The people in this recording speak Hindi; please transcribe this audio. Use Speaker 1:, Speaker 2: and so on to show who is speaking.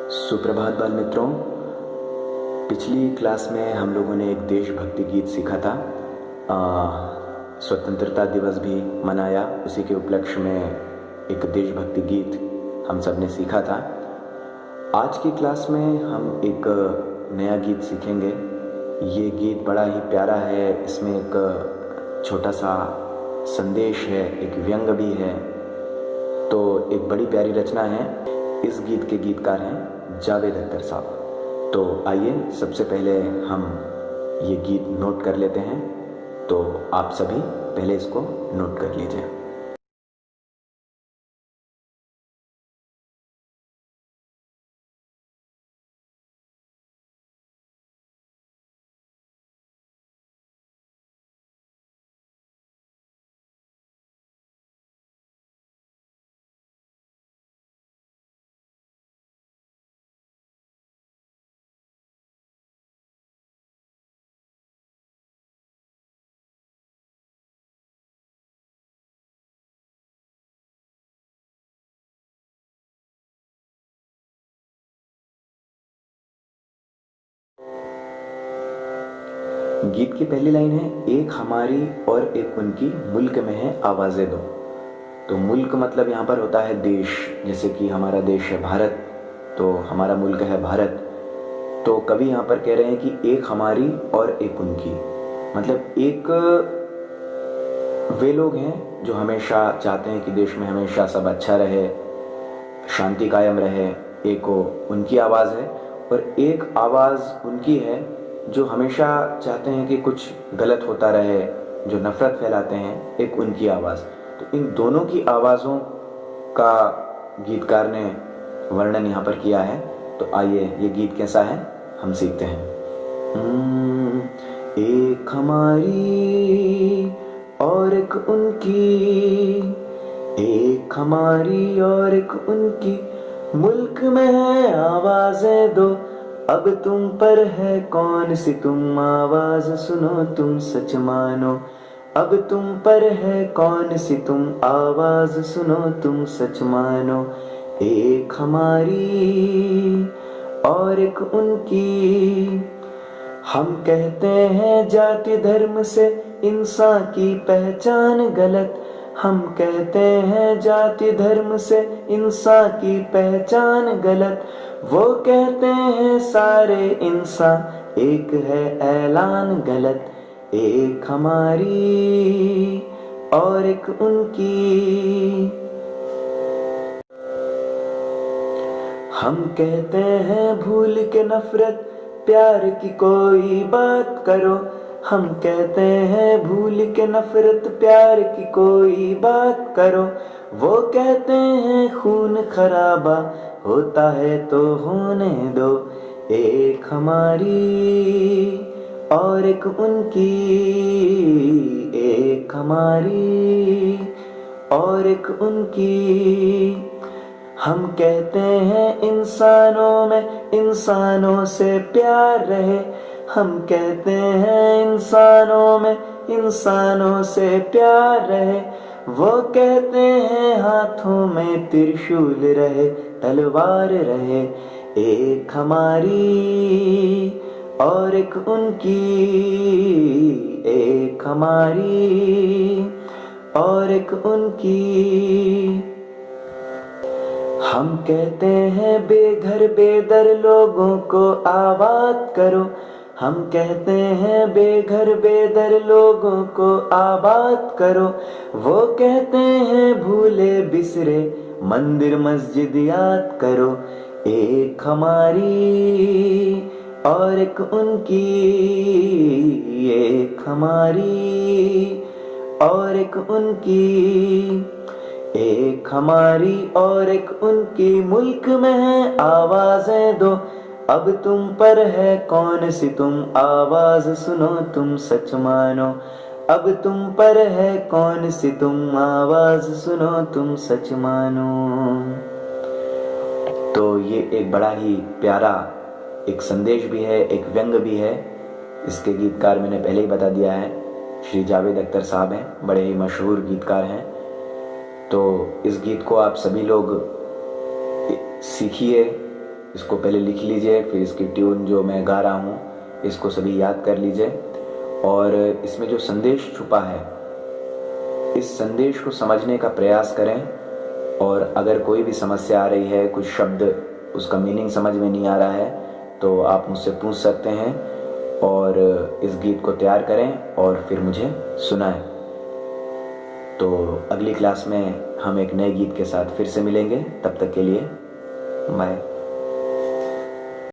Speaker 1: सुप्रभात बाल मित्रों। पिछली क्लास में हम लोगों ने एक देशभक्ति गीत सीखा था। स्वतंत्रता दिवस भी मनाया, उसी के उपलक्ष्य में एक देशभक्ति गीत हम सब ने सीखा था। आज की क्लास में हम एक नया गीत सीखेंगे। ये गीत बड़ा ही प्यारा है, इसमें एक छोटा सा संदेश है, एक व्यंग भी है, तो एक बड़ी प्यारी रचना है। इस गीत के गीतकार हैं जावेद अख्तर साहब। तो आइए सबसे पहले हम ये गीत नोट कर लेते हैं। तो आप सभी पहले इसको नोट कर लीजिए। गीत की पहली लाइन है, एक हमारी और एक उनकी, मुल्क में है आवाज़ें दो। तो मुल्क मतलब यहाँ पर होता है देश, जैसे कि हमारा देश है भारत, तो हमारा मुल्क है भारत। तो कवि यहाँ पर कह रहे हैं कि एक हमारी और एक उनकी, मतलब एक वे लोग हैं जो हमेशा चाहते हैं कि देश में हमेशा सब अच्छा रहे, शांति कायम रहे। एक उनकी आवाज़ है, और एक आवाज़ उनकी है जो हमेशा चाहते हैं कि कुछ गलत होता रहे, जो नफरत फैलाते हैं, एक उनकी आवाज़। तो इन दोनों की आवाज़ों का गीतकार ने वर्णन यहाँ पर किया है। तो आइए ये गीत कैसा है हम सीखते हैं। एक हमारी और एक उनकी, एक हमारी और एक उनकी, मुल्क में है आवाज़ें दो, अब तुम पर है कौन सी तुम, आवाज़ सुनो तुम सच मानो। अब तुम पर है कौन सी तुम, आवाज़ सुनो तुम सच मानो। एक हमारी और एक उनकी, हम कहते हैं जाति धर्म से इंसान की पहचान गलत, हम कहते हैं जाति धर्म से इंसान की पहचान गलत, वो कहते हैं सारे इंसान एक है ऐलान गलत। एक हमारी और एक उनकी, हम कहते हैं भूल के नफरत प्यार की कोई बात करो, हम कहते हैं भूल के नफरत प्यार की कोई बात करो, वो कहते हैं खून खराबा होता है तो होने दो। एक हमारी और एक उनकी, एक हमारी और एक उनकी, हम कहते हैं इंसानों में इंसानों से प्यार रहे, हम कहते हैं इंसानों में इंसानों से प्यार रहे, वो कहते हैं हाथों में त्रिशूल रहे तलवार रहे। एक हमारी और एक उनकी, एक हमारी और एक उनकी, हम कहते हैं बेघर बेदर लोगों को आबाद करो, हम कहते हैं बेघर बेदर लोगों को आबाद करो, वो कहते हैं भूले बिसरे मंदिर मस्जिद याद करो। एक हमारी और एक उनकी, एक हमारी और एक उनकी, एक हमारी और एक उनकी, मुल्क में है आवाज़ें दो, अब तुम पर है कौन सी तुम, आवाज़ सुनो तुम सच मानो। अब तुम पर है कौन सी तुम, आवाज़ सुनो तुम सच मानो। तो ये एक बड़ा ही प्यारा एक संदेश भी है, एक व्यंग भी है। इसके गीतकार मैंने पहले ही बता दिया है, श्री जावेद अख्तर साहब हैं, बड़े ही मशहूर गीतकार हैं। तो इस गीत को आप सभी लोग सीखिए, इसको पहले लिख लीजिए, फिर इसकी ट्यून जो मैं गा रहा हूँ इसको सभी याद कर लीजिए, और इसमें जो संदेश छुपा है इस संदेश को समझने का प्रयास करें। और अगर कोई भी समस्या आ रही है, कुछ शब्द उसका मीनिंग समझ में नहीं आ रहा है, तो आप मुझसे पूछ सकते हैं और इस गीत को तैयार करें और फिर मुझे सुनाएं। तो अगली क्लास में हम एक नए गीत के साथ फिर से मिलेंगे, तब तक के लिए बाय।